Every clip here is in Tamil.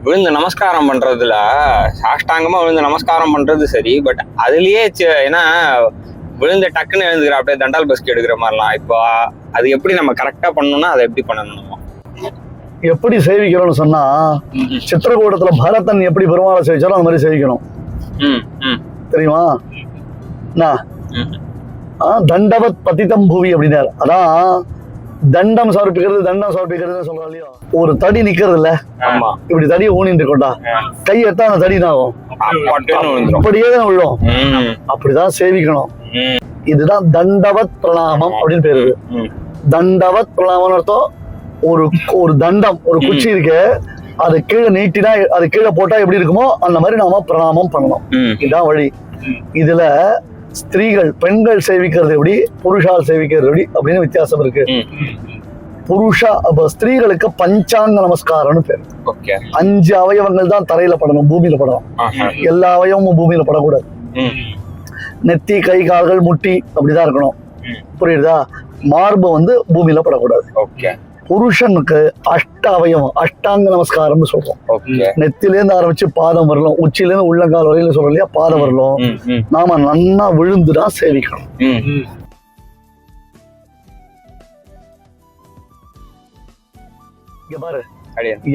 விழுந்து நமஸ்காரம் பண்றதுல சாஷ்டாங்கமா விழுந்து நமஸ்காரம் பண்றது சரி, பட் அதுலயே ஏன்னா விழுந்த டக்குன்னு எழுந்துக்கிற அப்படியே தண்டால் பஸ்கி எடுக்கிற மாதிரிலாம். இப்போ அது எப்படி நம்ம கரெக்டா பண்ணணும்னா அதை எப்படி பண்ணணும்? எப்படி சேவிக்கணும்னு சொன்னா, சித்திரகூடத்துல பரதன் எப்படி பெருமாளை சேவிச்சாலும் அந்த மாதிரி சேவிக்கணும். தெரியுமா? தண்டவத் பதிதம் பூவி அப்படின்னாரு. அதான் தண்டம் சமர்ப்பிக்கிறது சொல்றோம் இல்லையா? ஒரு தடி நிக்கிறது இல்ல, இப்படி தடியை ஊனிட்டு இருக்கோண்டா, கை எடுத்தா அந்த தடி தான் ஆகும், அப்படியே தான் விழும். அப்படிதான் சேவிக்கணும். இதுதான் தண்டவத் பிரணாமம் அப்படின்னு பேரு. தண்டவத் பிரணாமம் அர்த்தம், ஒரு தண்டம், ஒரு குச்சி இருக்கு, அது கீழே நீட்டினா, அது கீழே போட்டா எப்படி இருக்குமோ அந்த மாதிரி நாம பிரணாமம் பண்ணணும். இதுதான் வழி. இதுல ஸ்திரீகள், பெண்கள் சேவிக்கிறது எப்படி, புருஷால் சேவிக்கிறது எப்படி அப்படின்னு வித்தியாசம் இருக்கு. ஸ்திரீகளுக்கு பஞ்சாங்க நமஸ்காரம்னு பேரு. 5 அவயவங்கள் தான் தரையில படணும், பூமியில படணும். எல்லா அவயவமும் பூமியில படக்கூடாது. நெத்தி, கை, கால்கள், முட்டி அப்படிதான் இருக்கணும். புரியுதா? மார்பு பூமியில படக்கூடாது. புருஷனுக்கு அவயவம், அஷ்டாங்க நமஸ்காரம்னு சொல்றோம். நெத்தில இருந்து ஆரம்பிச்சு பாதம் வரலாம், உச்சில இருந்து உள்ளங்கால் வரையில சொல்றோம் இல்லையா, பாதம் வரலாம். நாம நன்னா விழுந்துதான் சேவிக்கணும். இங்க பாரு,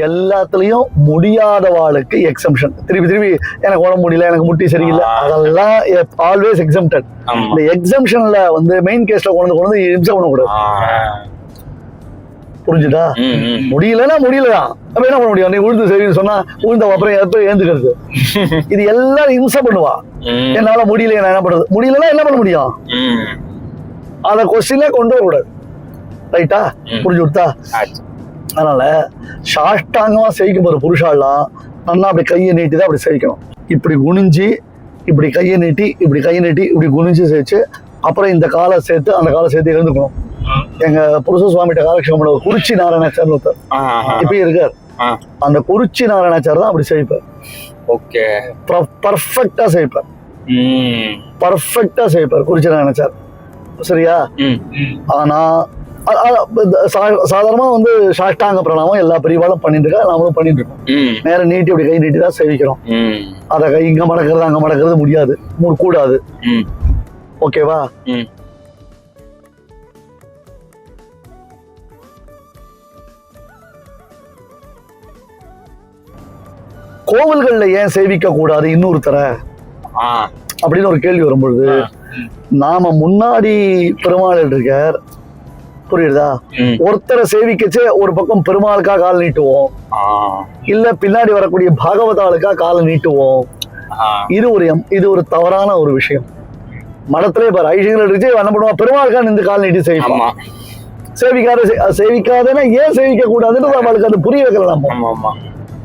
எல்லாத்துலயும் முடியாதவாளுக்கு எக்ஸம்ஷன். திருப்பி எனக்கு உடம்பு முடியல, எனக்கு முட்டி சரியில்லை, அதெல்லாம் ஆல்வேஸ் எக்ஸம்டட். இந்த எக்ஸம்ஷன்ல மெயின் கேஸ்ல கொண்டு இம்சை பண்ணக்கூடாது. புரிஞ்சுதா? முடியலன்னா முடியலதான், அப்ப என்ன பண்ண முடியும்? நீ உழுந்து செய்வீன்னு சொன்னா உழுந்த அப்புறம் எப்ப ஏந்துக்கிறது? இது எல்லாரும் இம்சை பண்ணுவா. என்னால முடியல, நான் என்ன பண்றது? முடியலன்னா என்ன பண்ண முடியும்? அத கொஸ்டின்ல கொண்டு வரக்கூடாது. ரைட்டா? புரிஞ்சு கொடுத்தா? அதனால சாஷ்டாங்கமா சேவிக்கும் போது புருஷாலாம் நல்லா அப்படி கையை நீட்டிதான் அப்படி சேவிக்கணும். இப்படி குனிஞ்சு, இப்படி கையை நீட்டி, இப்படி கையை நீட்டி, இப்படி குனிஞ்சு சேவிச்சு, அப்புறம் இந்த காலை சேர்த்து அந்த காலை சேர்த்து எழுந்துக்கணும். எங்க புருஷ சுவாமிகிட்ட காலக்ஷேபம் பண்ண குறிச்சி நாராயணாச்சார் ஒருத்தர் இப்பயும் இருக்கார். அந்த குறிச்சி நாராயணாச்சார் தான் அப்படி சேவிப்பார். பர்ஃபெக்டா சேவிப்பார் குறிச்சி நாராயணாச்சார். சரியா? ஆனா சாதாரணமா சாஷ்டாங்க பிரணாமம் எல்லா பெரியவாளும் பண்ணிட்டு இருக்கா, நாமளும் பண்ணிட்டு இருக்கோம். நேரம் நீட்டி அப்படி கை நீட்டி தான் சேவிக்கிறோம். அத கை இங்க மடக்கிறது அங்க மடக்கிறது முடியாது, கூடாது. ஓகேவா? கோவில்கள்ல ஏன் சேவிக்க கூடாது இன்னொருத்தர அப்படின்னு ஒரு கேள்வி வரும்பொழுது, நாம முன்னாடி பெருமாள் இருக்கார், புரியுதா? ஒருத்தரை சேவிக்கச்சே ஒரு பக்கம் பெருமாளுக்கா கால் நீட்டுவோம், இல்ல பின்னாடி வரக்கூடிய பாகவதாளுக்கா காலை நீட்டுவோம். இது ஒரு தவறான ஒரு விஷயம். மடத்திலே பாரு, ஐஷங்கள் இருந்துச்சு என்ன பண்ணுவா, பெருமாளுக்கா நின்று கால் நீட்டி சேவிப்பான். சேவிக்காதன்னா ஏன் சேவிக்க கூடாதுன்னு அவளுக்கு அது புரிய வைக்கலாம்.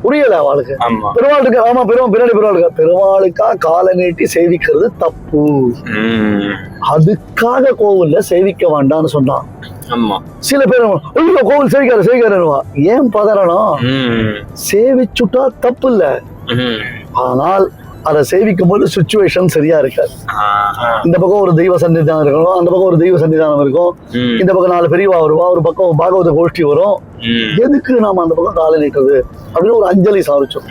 புரியல அவளுக்கு. பெருமாள் இருக்கு, ஆமா பின்னாடி பெருமாள் இருக்கா, பெருமாளுக்கா காலை நீட்டி சேவிக்கிறது தப்பு. அதுக்காக கோவில்ல சேவிக்க வேண்டாம்னு சொன்னான். சில பேர் கோவில் சேவிக்காருவா. ஏன் பதறணும்? சேவிச்சுட்டா தப்பு இல்ல, ஆனால் அதை சேவிக்கும் போது சிச்சுவேஷன் சரியா இருக்காது. இந்த பக்கம் ஒரு தெய்வ சன்னிதானம் இருக்கணும், அந்த பக்கம் ஒரு தெய்வ சன்னிதானம் இருக்கும், இந்த பக்கம் 4 பெரியவா வருவா, ஒரு பக்கம் பாகவத கோஷ்டி வரும். எதுக்கு நாம அந்த பக்கம் காலை நீட்டுறது அப்படின்னு ஒரு அஞ்சலி சாதிச்சோம்.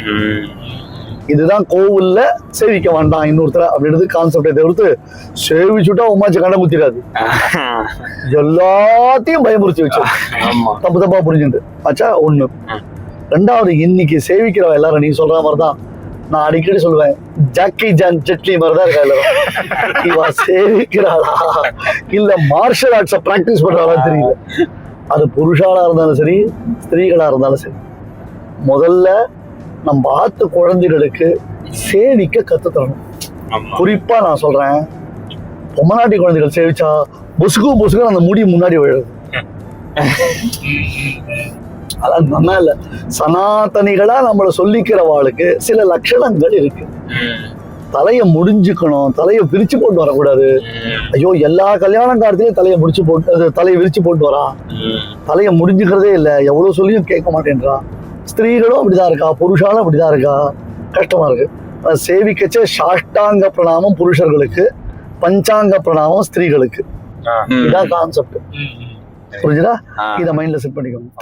இதுதான் கோவில்ல சேவிக்க வேண்டாம் இன்னொருத்தர அப்படின்றது கான்செப்டை தவிர்த்து, சேவிச்சுட்டா உமாச்சு கண்ட குத்திராது, எல்லாத்தையும் பயமுறுத்தி வச்சு தப்பா புரிஞ்சுட்டு ஆச்சா. 1. 2வது, இன்னைக்கு சேவிக்கிறவ எல்லாரும் நீ சொல்ற மாதிரிதான். நான் அடிக்கடி சொல்லுவேன், ஜாக்கி ஜான் ஜெட்லி மாதிரிதான் இருக்கா எல்லாரும். இவ சேவிக்கிறாளா இல்ல மார்ஷல் ஆர்ட்ஸ பிராக்டிஸ் பண்றாளா தெரியல. அது புருஷாலா இருந்தாலும் சரி, ஸ்திரீகளா இருந்தாலும் சரி, முதல்ல நம்ம ஆத்து குழந்தைகளுக்கு சேவிக்க கத்து தரணும். குறிப்பா நான் சொல்றேன், பொம்மநாட்டி குழந்தைகள் சேவிச்சா பொசுக்கு அந்த முடி முன்னாடி விழுது. அதான் நல்லா இல்ல. சனாதனிகளா நம்மள சொல்லிக்கிறவாளுக்கு சில லட்சணங்கள் இருக்கு. தலைய முடிஞ்சுக்கணும், தலைய விரிச்சு போட்டு வரக்கூடாது. ஐயோ, எல்லா கல்யாண காலத்திலயும் தலையை விரிச்சு போட்டு வரா, தலைய முடிஞ்சுக்கிறதே இல்ல, எவ்வளவு சொல்லியும் கேட்க மாட்டேன்றா. ஸ்திரீகளும் அப்படிதான் இருக்கா, புருஷாலும் அப்படிதான் இருக்கா. கஷ்டமா இருக்கு. சேவிக்கச்சே சாஷ்டாங்க பிரணாமம் புருஷர்களுக்கு, பஞ்சாங்க பிரணாமம் ஸ்திரீகளுக்கு. இதான் கான்செப்ட். புரிஞ்சுதா? இதை மைண்ட்ல செட் பண்ணிக்கணும்.